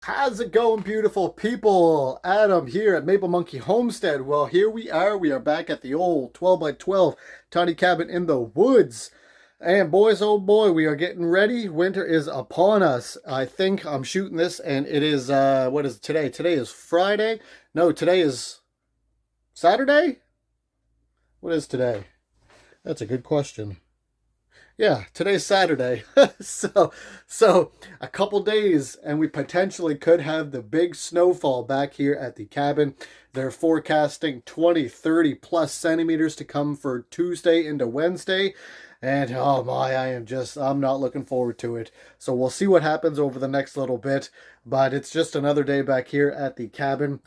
How's it going, beautiful people? Adam here at Maple Monkey Homestead. Well, here we are. We are back at the old 12 by 12 tiny cabin in the woods. And boys, oh boy, we are getting ready. Winter is upon us. I think I'm shooting this, and it is, what is today? Today is Friday. No, today is Saturday? What is today? That's a good question. Yeah, today's Saturday. So so a couple days and we potentially could have the big snowfall back here at the cabin. They're forecasting 20, 30 plus centimeters to come for Tuesday into Wednesday. And oh my, I'm not looking forward to it. So we'll see what happens over the next little bit. But it's just another day back here at the cabin.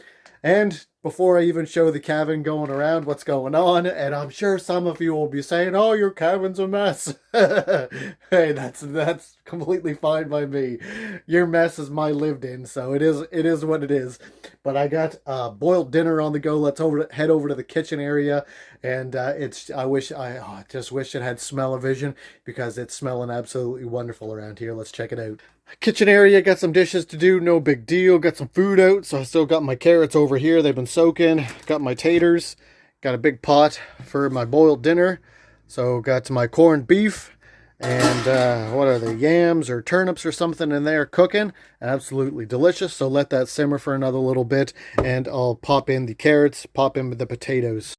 And before I even show the cabin going around what's going on, and I'm sure some of you will be saying, "Oh, your cabin's a mess." Hey, that's completely fine by me. Your mess is my lived in, so it is what it is. But I got boiled dinner on the go. Let's head over to the kitchen area, and I just wish it had smell-o-vision because it's smelling absolutely wonderful around here. Let's check it out. Kitchen area, got some dishes to do, no big deal. Got some food out, so I still got my carrots over here. They've been soaking. Got my taters. Got a big pot for my boiled dinner. So got my corned beef and what are they, yams or turnips or something in there cooking. Absolutely delicious. So let that simmer for another little bit, and I'll pop in the carrots, pop in the potatoes.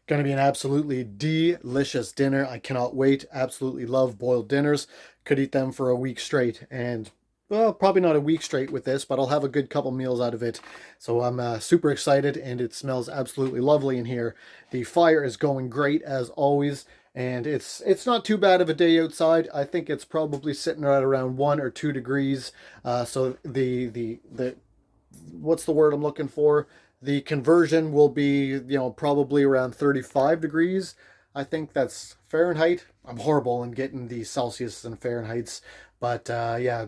Going to be an absolutely delicious dinner. I cannot wait. Absolutely love boiled dinners. Could eat them for a week straight. And, well, probably not a week straight with this, but I'll have a good couple meals out of it. So I'm super excited, and it smells absolutely lovely in here. The fire is going great, as always. And it's not too bad of a day outside. I think it's probably sitting right around 1 or 2 degrees. So the what's the word I'm looking for? The conversion will be, probably around 35 degrees. I think that's Fahrenheit. I'm horrible in getting the Celsius and Fahrenheits, but yeah,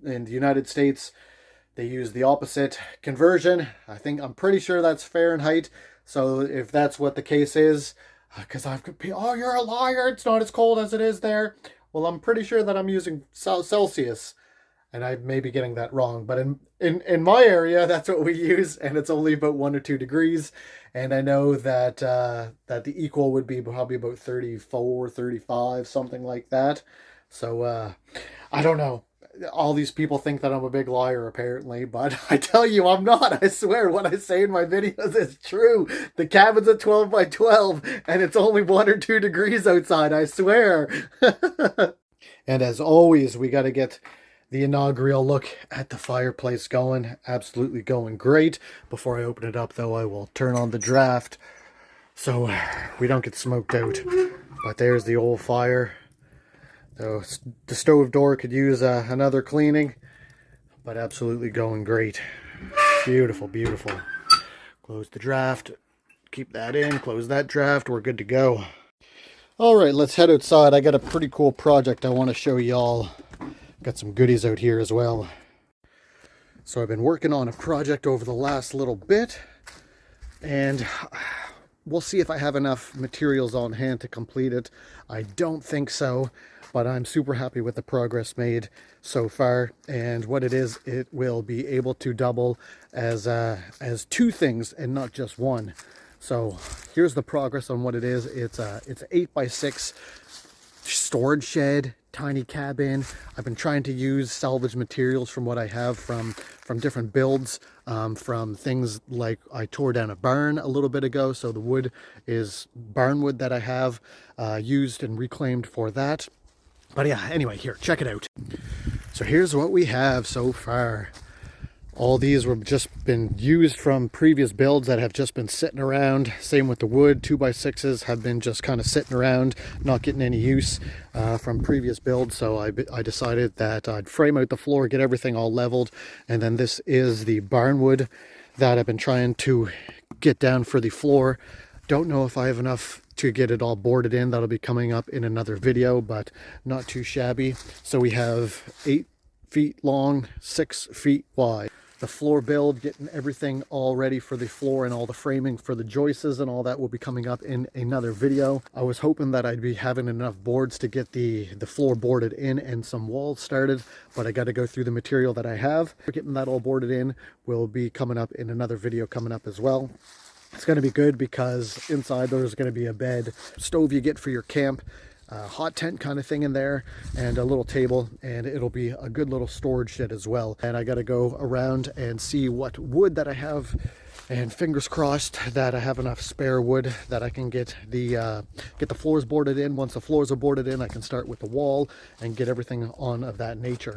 in the United States, they use the opposite conversion. I'm pretty sure that's Fahrenheit. So if that's what the case is, because oh, you're a liar, it's not as cold as it is there. Well, I'm pretty sure that I'm using Celsius, and I may be getting that wrong, but in my area, that's what we use, and it's only about 1 or 2 degrees. And I know that that the equal would be probably about 34, 35, something like that. So I don't know. All these people think that I'm a big liar, apparently, but I tell you, I'm not. I swear, what I say in my videos is true. The cabin's at 12 by 12, and it's only 1 or 2 degrees outside. I swear. And as always, we got to get the inaugural look at the fireplace going. Absolutely going great. Before I open it up, though, I will turn on the draft so we don't get smoked out. But there's the old fire. So the stove door could use another cleaning, but absolutely going great. Beautiful, beautiful. Close the draft. Keep that in. Close that draft. We're good to go. All right, let's head outside. I got a pretty cool project I want to show y'all. Got some goodies out here as well. So I've been working on a project over the last little bit, and we'll see if I have enough materials on hand to complete it. I don't think so, but I'm super happy with the progress made so far. And what it is, it will be able to double as two things and not just one. So here's the progress on what it is. It's an 8x6 storage shed, tiny cabin. I've been trying to use salvage materials from what I have from different builds, from things like I tore down a barn a little bit ago, so the wood is barn wood that I have used and reclaimed for that. But yeah, anyway, here, check it out. So here's what we have so far. All these were just been used from previous builds that have just been sitting around. Same with the wood, 2x6s have been just kind of sitting around, not getting any use from previous builds. So I decided that I'd frame out the floor, get everything all leveled. And then this is the barnwood that I've been trying to get down for the floor. Don't know if I have enough to get it all boarded in. That'll be coming up in another video, but not too shabby. So we have 8 feet long, 6 feet wide. the floor build, getting everything all ready for the floor and all the framing for the joists and all that will be coming up in another video. I was hoping that I'd be having enough boards to get the floor boarded in and some walls started, but I got to go through the material that I have. Getting that all boarded in will be coming up in another video coming up as well. It's going to be good because inside there's going to be a bed, stove you get for your camp, hot tent kind of thing in there, and a little table, and it'll be a good little storage shed as well. And I got to go around and see what wood that I have, and fingers crossed that I have enough spare wood that I can get the floors boarded in. Once the floors are boarded in, I can start with the wall and get everything on of that nature.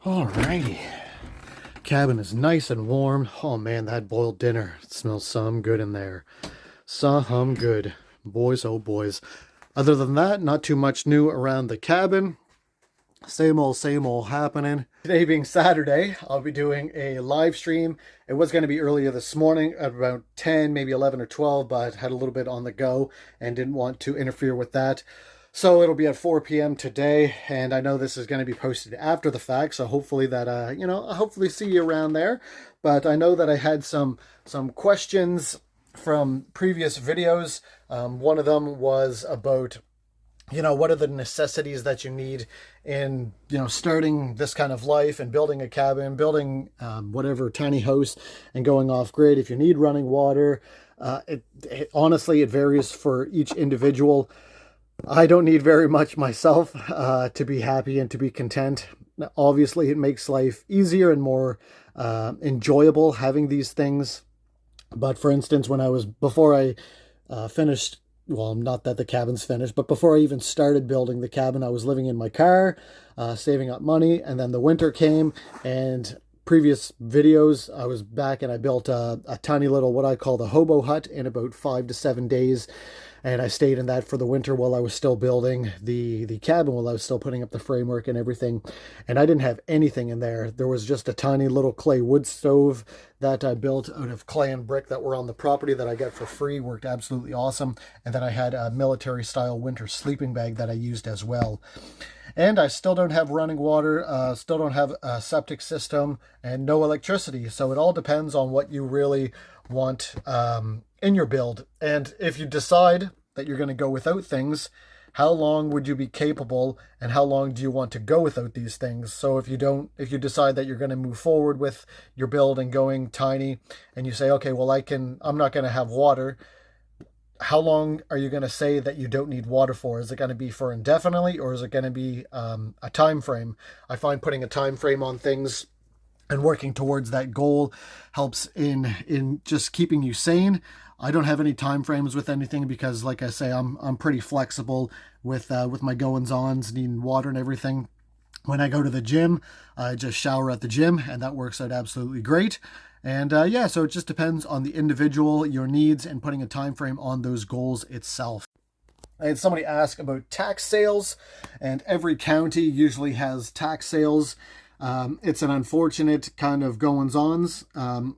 Alrighty. Cabin is nice and warm. Oh man, that boiled dinner, it smells some good in there. Some good. Boys, oh boys. Other than that, not too much new around the cabin. Same old happening. Today being Saturday, I'll be doing a live stream. It was going to be earlier this morning at about 10, maybe 11 or 12, but had a little bit on the go and didn't want to interfere with that. So it'll be at 4 p.m. today, and I know this is going to be posted after the fact, so hopefully that, I'll hopefully see you around there. But I know that I had some questions from previous videos. One of them was about, what are the necessities that you need in, starting this kind of life and building a cabin, building whatever tiny house and going off grid. If you need running water, honestly, it varies for each individual. I don't need very much myself to be happy and to be content. Obviously, it makes life easier and more enjoyable having these things. But for instance, before I finished, well, not that the cabin's finished, but before I even started building the cabin, I was living in my car, saving up money, and then the winter came, and previous videos, I was back and I built a tiny little, what I call the hobo hut, in about 5 to 7 days. And I stayed in that for the winter while I was still building the cabin, while I was still putting up the framework and everything. And I didn't have anything in there. There was just a tiny little clay wood stove that I built out of clay and brick that were on the property that I got for free. Worked absolutely awesome. And then I had a military style winter sleeping bag that I used as well. And I still don't have running water, still don't have a septic system, and no electricity. So it all depends on what you really want in your build. And if you decide that you're going to go without things, how long would you be capable, and how long do you want to go without these things? So if you decide that you're going to move forward with your build and going tiny, and you say, okay, well, I'm not going to have water. How long are you going to say that you don't need water for? Is it going to be for indefinitely, or is it going to be a time frame? I find putting a time frame on things and working towards that goal helps in just keeping you sane. I don't have any time frames with anything because, like I say, I'm pretty flexible with my goings-ons, needing water and everything. When I go to the gym, I just shower at the gym, and that works out absolutely great. And so it just depends on the individual, your needs, and putting a time frame on those goals itself. I had somebody ask about tax sales, and every county usually has tax sales. It's an unfortunate kind of goings-ons.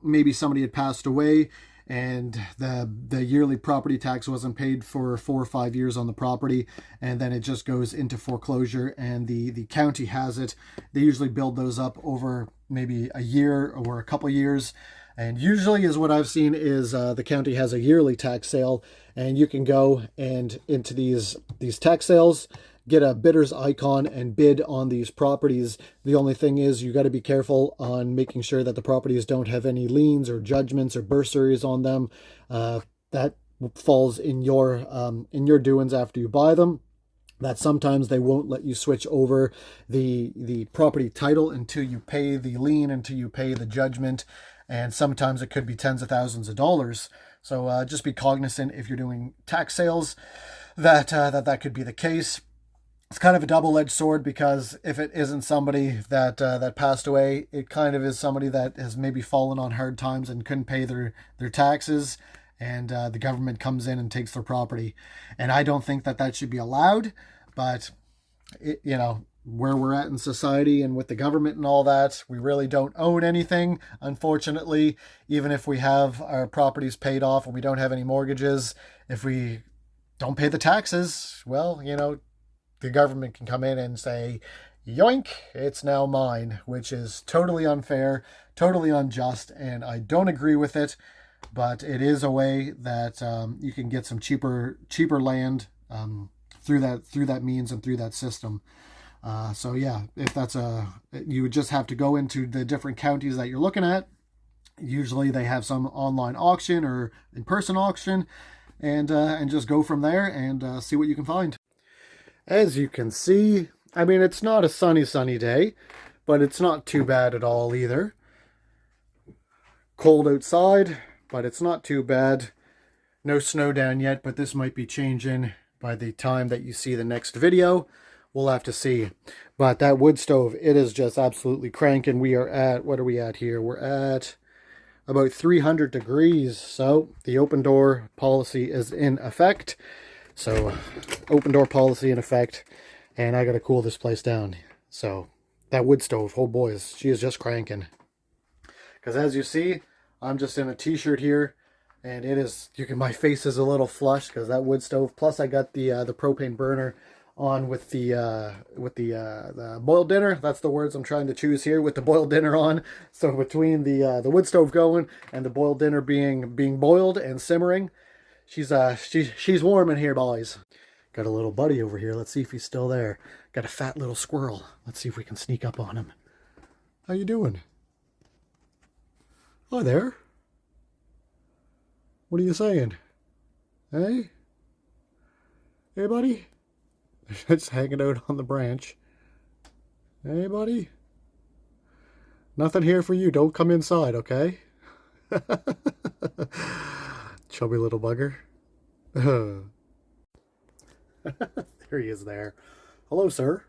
Maybe somebody had passed away and the yearly property tax wasn't paid for 4 or 5 years on the property, and then it just goes into foreclosure, and the county has it. They usually build those up over maybe a year or a couple years, and usually is what I've seen is the county has a yearly tax sale, and you can go and into these tax sales, get a bidder's icon and bid on these properties. The only thing is you got to be careful on making sure that the properties don't have any liens or judgments or bursaries on them. That falls in your doings after you buy them. That sometimes they won't let you switch over the property title until you pay the lien, until you pay the judgment, and sometimes it could be tens of thousands of dollars. So just be cognizant if you're doing tax sales that could be the case. It's kind of a double-edged sword, because if it isn't somebody that passed away, it kind of is somebody that has maybe fallen on hard times and couldn't pay their taxes, and the government comes in and takes their property. And I don't think that should be allowed, but where we're at in society and with the government and all that, we really don't own anything, unfortunately. Even if we have our properties paid off and we don't have any mortgages, if we don't pay the taxes, well, the government can come in and say, yoink, it's now mine, which is totally unfair, totally unjust, and I don't agree with it. But it is a way that you can get some cheaper land through that means and through that system. So yeah, if that's you would just have to go into the different counties that you're looking at. Usually they have some online auction or in-person auction, and just go from there and see what you can find. As you can see, I mean, it's not a sunny day, but it's not too bad at all either. Cold outside, but it's not too bad. No snow down yet, but this might be changing by the time that you see the next video. We'll have to see. But that wood stove, it is just absolutely cranking. We are at, what are we at here? We're at about 300 degrees. So the open door policy is in effect. So open door policy in effect. And I got to cool this place down. So that wood stove, oh boys, she is just cranking. Because as you see, I'm just in a t-shirt here. And it is, my face is a little flushed because that wood stove. Plus I got the propane burner on with the boiled dinner. That's the words I'm trying to choose here, with the boiled dinner on. So between the wood stove going and the boiled dinner being boiled and simmering, she's warm in here, boys. Got a little buddy over here. Let's see if he's still there. Got a fat little squirrel. Let's see if we can sneak up on him. How you doing? Hi there. What are you saying? Hey? Hey, buddy? It's hanging out on the branch. Hey, buddy? Nothing here for you. Don't come inside, okay? Chubby little bugger. There he is there. Hello, sir.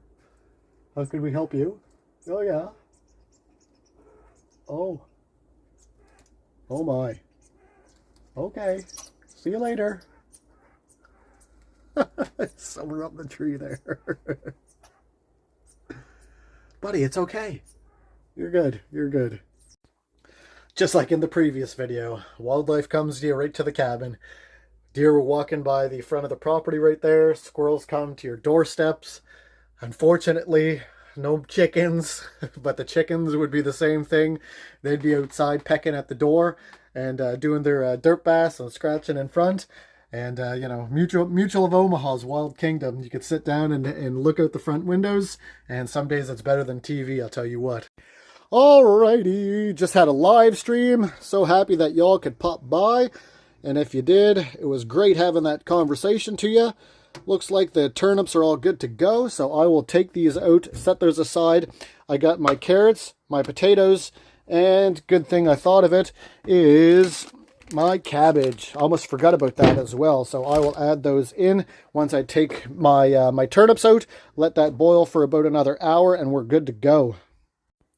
How can we help you? Oh, yeah. Oh. Oh, my. Okay. See you later. Somewhere up the tree there. Buddy, it's okay. You're good. You're good. Just like in the previous video, wildlife comes to you right to the cabin. Deer were walking by the front of the property right there. Squirrels come to your doorsteps. Unfortunately, no chickens, but the chickens would be the same thing. They'd be outside pecking at the door and doing their dirt baths and scratching in front. And, you know, Mutual of Omaha's Wild Kingdom. You could sit down and look out the front windows. And some days it's better than TV, I'll tell you what. Alrighty, just had a live stream. So happy that y'all could pop by. And if you did, it was great having that conversation to you. Looks like the turnips are all good to go. So I will take these out, set those aside. I got my carrots, my potatoes, and good thing I thought of it is my cabbage. Almost forgot about that as well. So I will add those in once I take my my turnips out. Let that boil for about another hour, and we're good to go.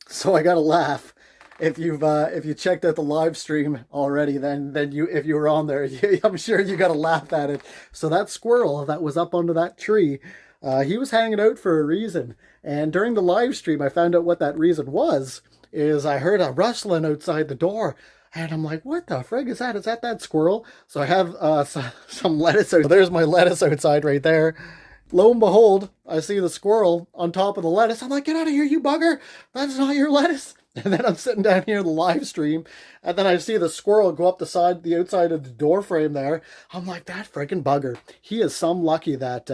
So I gotta laugh. If you checked out the live stream already, then if you were on there, I'm sure you gotta laugh at it. So that squirrel that was up under that tree, he was hanging out for a reason. And during the live stream, I found out what that reason was. Is I heard a rustling outside the door. And I'm like, what the frig is that? Is that squirrel? So I have some lettuce out. There's my lettuce outside right there. Lo and behold, I see the squirrel on top of the lettuce. I'm like, get out of here, you bugger. That's not your lettuce. And then I'm sitting down here in the live stream. And then I see the squirrel go up the outside of the door frame there. I'm like, that friggin' bugger. He is some lucky that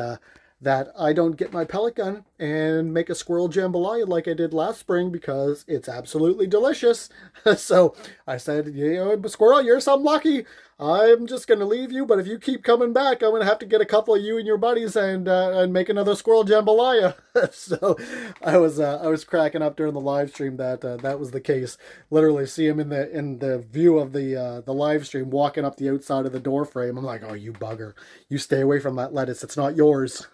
I don't get my pellet gun and make a squirrel jambalaya like I did last spring, because it's absolutely delicious. So I said, you know, squirrel, you're some lucky. I'm just going to leave you, but if you keep coming back, I'm going to have to get a couple of you and your buddies and make another squirrel jambalaya. So I was cracking up during the live stream that that was the case. Literally see him in the view of the live stream walking up the outside of the door frame. I'm like, oh, you bugger. You stay away from that lettuce. It's not yours.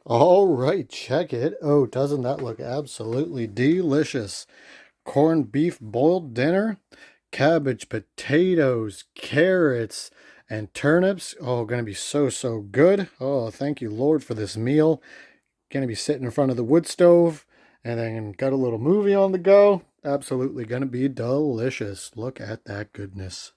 All right, check it. Oh, doesn't that look absolutely delicious? Corned beef boiled dinner, cabbage, potatoes, carrots, and turnips. Oh, going to be so good. Oh, thank you, Lord, for this meal. Going to be sitting in front of the wood stove, and then got a little movie on the go. Absolutely going to be delicious. Look at that goodness.